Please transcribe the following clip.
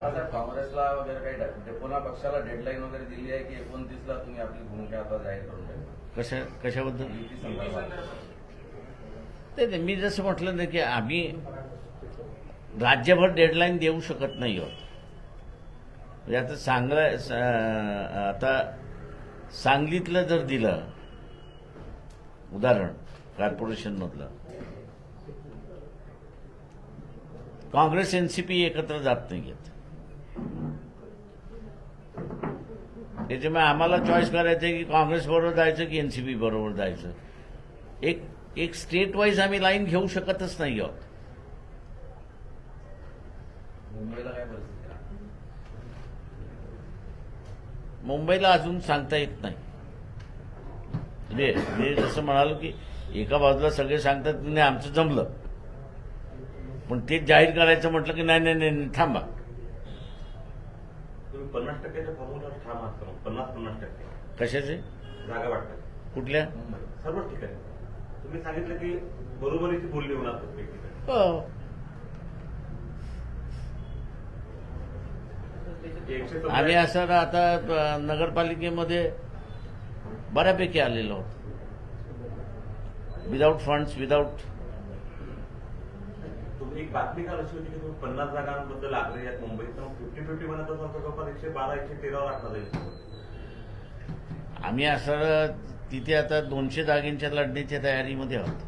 साहेब काँग्रेसला वगैरे काही पुन्हा पक्षाला डेडलाईन वगैरे दिली आहे की 29 ला तुम्ही आपली भूमिका आता जाहीर करून द्या कशाबद्दल युती संदर्भात? ते मी जसं म्हटलं ना की आम्ही राज्यभर डेडलाईन देऊ शकत नाही आहोत. म्हणजे आता सांगलीतलं जर दिलं उदाहरण कॉर्पोरेशनमधलं, काँग्रेस एनसीपी एकत्र जात नाहीयेत. त्याच्यामुळे आम्हाला चॉईस करायचं की काँग्रेस बरोबर जायचं की एनसीपी बरोबर जायचं. एक स्टेट वाईज आम्ही लाईन घेऊ शकतच नाही आहोत. मुंबईला काय परिस्थिती आहे? मुंबईला अजून सांगता येत नाही. म्हणजे मी जसं म्हणालो की एका बाजूला सगळे सांगतात की नाही आमचं जमलं, पण ते जाहीर करायचं म्हटलं की नाही नाही नाही थांबा. तुम्ही 50%च्या फॉर्म्युलावर ठाम आहात का? 50-50% कशाचे जागा वाटतात कुठल्या? सर्वच ठिकाणी. तुम्ही सांगितलं की बरोबरीची बोलणी होणार प्रत्येक ठिकाणी. हो. 114 आम्ही असं आता नगरपालिकेमध्ये बऱ्यापैकी आलेलो आहोत. Without funds without. तुम्ही एक बातमी काल अशी होती की तुम्ही 50 जागांबद्दल आग्रही आहेत मुंबईत, तर 50-50 म्हणत असाल तर जवळपास 112-113 वर आकडा जाईल. आम्ही असं तिथे आता 200 जागेंच्या लढण्याच्या तयारीमध्ये आहोत.